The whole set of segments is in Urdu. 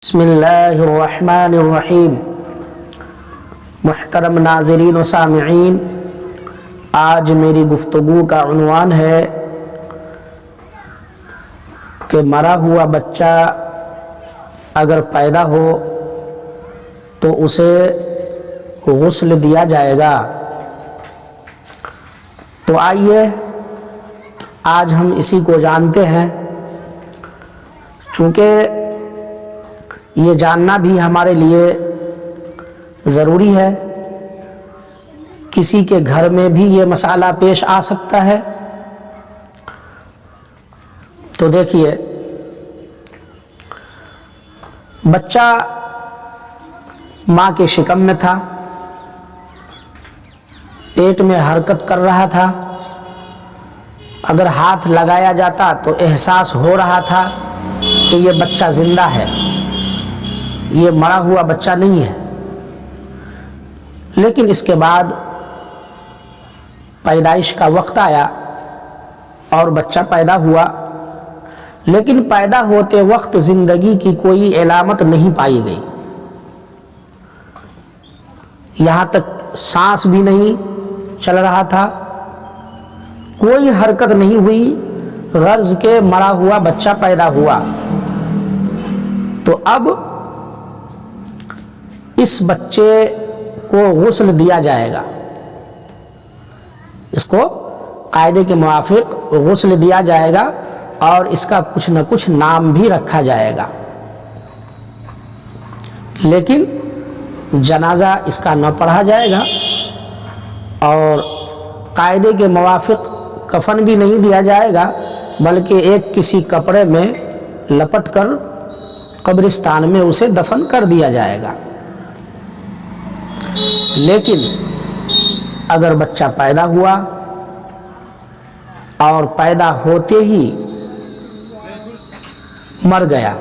بسم اللہ الرحمن الرحیم۔ محترم ناظرین و سامعین، آج میری گفتگو کا عنوان ہے کہ مرا ہوا بچہ اگر پیدا ہو تو اسے غسل دیا جائے گا۔ تو آئیے آج ہم اسی کو جانتے ہیں، چونکہ یہ جاننا بھی ہمارے لیے ضروری ہے۔ کسی کے گھر میں بھی یہ مسئلہ پیش آ سکتا ہے۔ تو دیکھیے، بچہ ماں کے شکم میں تھا، پیٹ میں حرکت کر رہا تھا، اگر ہاتھ لگایا جاتا تو احساس ہو رہا تھا کہ یہ بچہ زندہ ہے، یہ مرا ہوا بچہ نہیں ہے۔ لیکن اس کے بعد پیدائش کا وقت آیا اور بچہ پیدا ہوا، لیکن پیدا ہوتے وقت زندگی کی کوئی علامت نہیں پائی گئی، یہاں تک سانس بھی نہیں چل رہا تھا، کوئی حرکت نہیں ہوئی، غرض کے مرا ہوا بچہ پیدا ہوا۔ تو اب اس بچے کو غسل دیا جائے گا، اس کو قاعدے کے موافق غسل دیا جائے گا اور اس کا کچھ نہ کچھ نام بھی رکھا جائے گا، لیکن جنازہ اس کا نہ پڑھا جائے گا اور قاعدے کے موافق کفن بھی نہیں دیا جائے گا، بلکہ ایک کسی کپڑے میں لپٹ کر قبرستان میں اسے دفن کر دیا جائے گا۔ لیکن اگر بچہ پیدا ہوا اور پیدا ہوتے ہی مر گیا،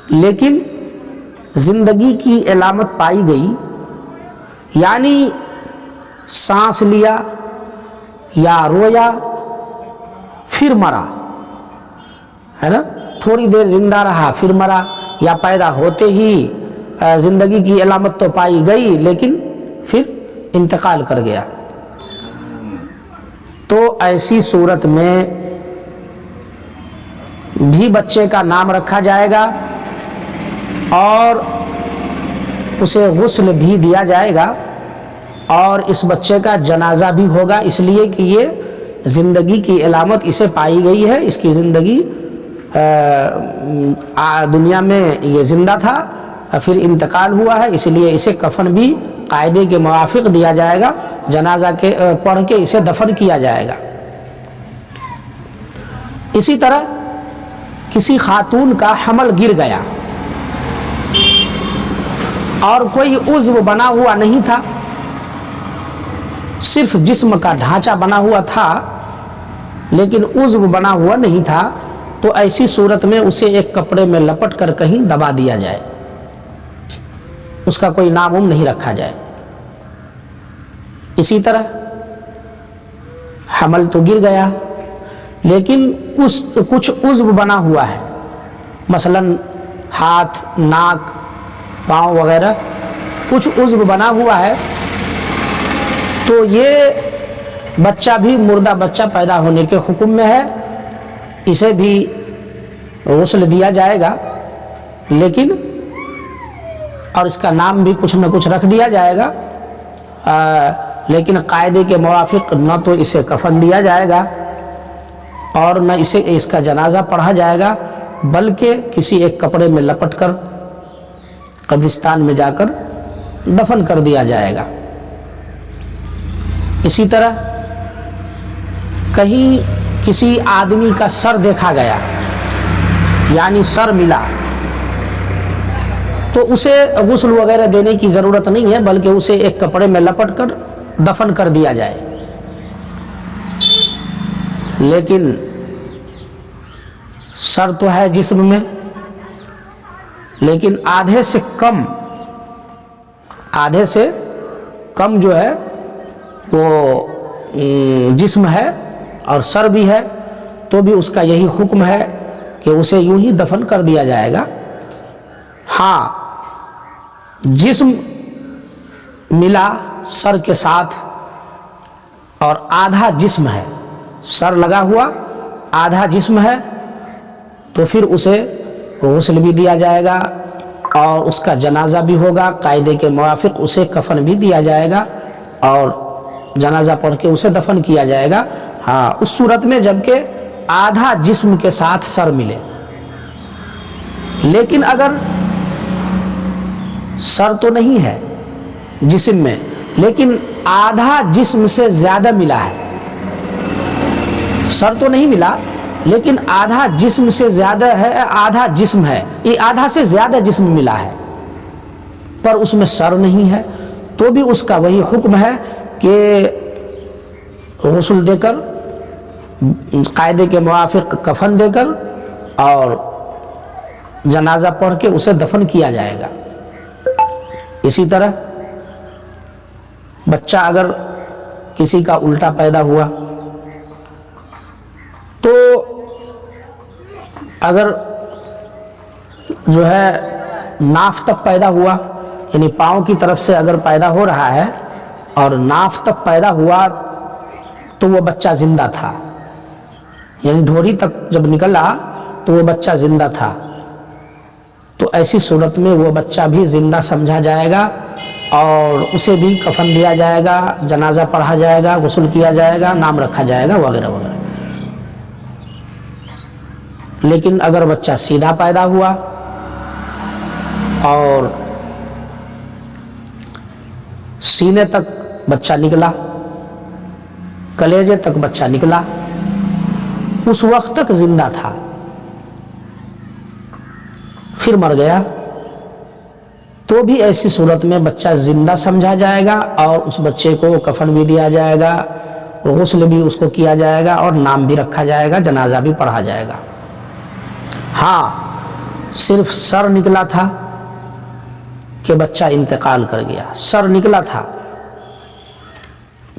لیکن زندگی کی علامت پائی گئی، یعنی سانس لیا یا رویا پھر مرا، ہے نا، تھوڑی دیر زندہ رہا پھر مرا، یا پیدا ہوتے ہی زندگی کی علامت تو پائی گئی لیکن پھر انتقال کر گیا، تو ایسی صورت میں بھی بچے کا نام رکھا جائے گا اور اسے غسل بھی دیا جائے گا اور اس بچے کا جنازہ بھی ہوگا، اس لیے کہ یہ زندگی کی علامت اسے پائی گئی ہے، اس کی زندگی دنیا میں یہ زندہ تھا، پھر انتقال ہوا ہے، اس لیے اسے کفن بھی قاعدے کے موافق دیا جائے گا، جنازہ کے پڑھ کے اسے دفن کیا جائے گا۔ اسی طرح کسی خاتون کا حمل گر گیا اور کوئی عضو بنا ہوا نہیں تھا، صرف جسم کا ڈھانچہ بنا ہوا تھا لیکن عضو بنا ہوا نہیں تھا، تو ایسی صورت میں اسے ایک کپڑے میں لپٹ کر کہیں دبا دیا جائے، اس کا کوئی نام نہیں رکھا جائے۔ اسی طرح حمل تو گر گیا لیکن کچھ عضو بنا ہوا ہے، مثلا ہاتھ، ناک، پاؤں وغیرہ کچھ عضو بنا ہوا ہے، تو یہ بچہ بھی مردہ بچہ پیدا ہونے کے حکم میں ہے، اسے بھی غسل دیا جائے گا، لیکن اور اس کا نام بھی کچھ نہ کچھ رکھ دیا جائے گا، لیکن قاعدے کے موافق نہ تو اسے کفن دیا جائے گا اور نہ اس کا جنازہ پڑھا جائے گا، بلکہ کسی ایک کپڑے میں لپٹ کر قبرستان میں جا کر دفن کر دیا جائے گا۔ اسی طرح کہیں کسی آدمی کا سر دیکھا گیا، یعنی سر ملا، تو اسے غسل وغیرہ دینے کی ضرورت نہیں ہے، بلکہ اسے ایک کپڑے میں لپٹ کر دفن کر دیا جائے۔ لیکن سر تو ہے جسم میں، لیکن آدھے سے کم جو ہے وہ جسم ہے اور سر بھی ہے، تو بھی اس کا یہی حکم ہے کہ اسے یوں ہی دفن کر دیا جائے گا، ہاں جسم ملا سر کے ساتھ اور آدھا جسم ہے، سر لگا ہوا آدھا جسم ہے، تو پھر اسے غسل بھی دیا جائے گا اور اس کا جنازہ بھی ہوگا، قاعدے کے موافق اسے کفن بھی دیا جائے گا اور جنازہ پڑھ کے اسے دفن کیا جائے گا۔ ہاں اس صورت میں جبکہ آدھا جسم کے ساتھ سر ملے۔ لیکن اگر سر تو نہیں ہے جسم میں لیکن آدھا جسم سے زیادہ ملا ہے، سر تو نہیں ملا لیکن آدھا جسم سے زیادہ ہے، آدھا جسم ہے، یہ آدھا سے زیادہ جسم ملا ہے پر اس میں سر نہیں ہے، تو بھی اس کا وہی حکم ہے کہ غسل دے کر، قاعدے کے موافق کفن دے کر اور جنازہ پڑھ کے اسے دفن کیا جائے گا۔ اسی طرح بچہ اگر کسی کا الٹا پیدا ہوا تو اگر جو ہے ناف تک پیدا ہوا، یعنی پاؤں کی طرف سے اگر پیدا ہو رہا ہے اور ناف تک پیدا ہوا تو وہ بچہ زندہ تھا، یعنی ڈھوری تک جب نکلا تو وہ بچہ زندہ تھا، تو ایسی صورت میں وہ بچہ بھی زندہ سمجھا جائے گا اور اسے بھی کفن دیا جائے گا، جنازہ پڑھا جائے گا، غسل کیا جائے گا، نام رکھا جائے گا وغیرہ وغیرہ۔ لیکن اگر بچہ سیدھا پیدا ہوا اور سینے تک بچہ نکلا، کلیجے تک بچہ نکلا، اس وقت تک زندہ تھا، پھر مر گیا، تو بھی ایسی صورت میں بچہ زندہ سمجھا جائے گا اور اس بچے کو کفن بھی دیا جائے گا، غسل بھی اس کو کیا جائے گا اور نام بھی رکھا جائے گا، جنازہ بھی پڑھا جائے گا۔ ہاں صرف سر نکلا تھا کہ بچہ انتقال کر گیا، سر نکلا تھا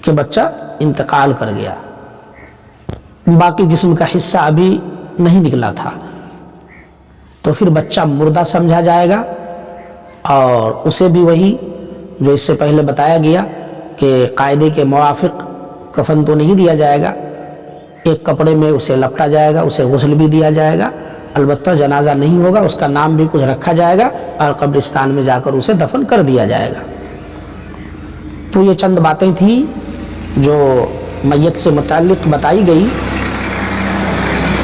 کہ بچہ انتقال کر گیا، باقی جسم کا حصہ ابھی نہیں نکلا تھا، تو پھر بچہ مردہ سمجھا جائے گا اور اسے بھی وہی جو اس سے پہلے بتایا گیا کہ قاعدے کے موافق کفن تو نہیں دیا جائے گا، ایک کپڑے میں اسے لپٹا جائے گا، اسے غسل بھی دیا جائے گا، البتہ جنازہ نہیں ہوگا، اس کا نام بھی کچھ رکھا جائے گا اور قبرستان میں جا کر اسے دفن کر دیا جائے گا۔ تو یہ چند باتیں تھیں جو میت سے متعلق بتائی گئی۔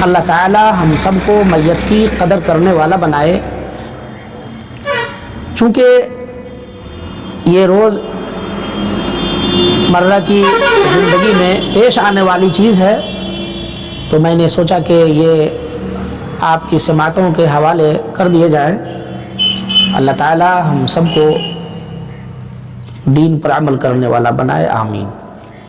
اللہ تعالی ہم سب کو میت کی قدر کرنے والا بنائے۔ چونکہ یہ روز مرہ کی زندگی میں پیش آنے والی چیز ہے تو میں نے سوچا کہ یہ آپ کی سماعتوں کے حوالے کر دیے جائیں۔ اللہ تعالی ہم سب کو دین پر عمل کرنے والا بنائے، آمین۔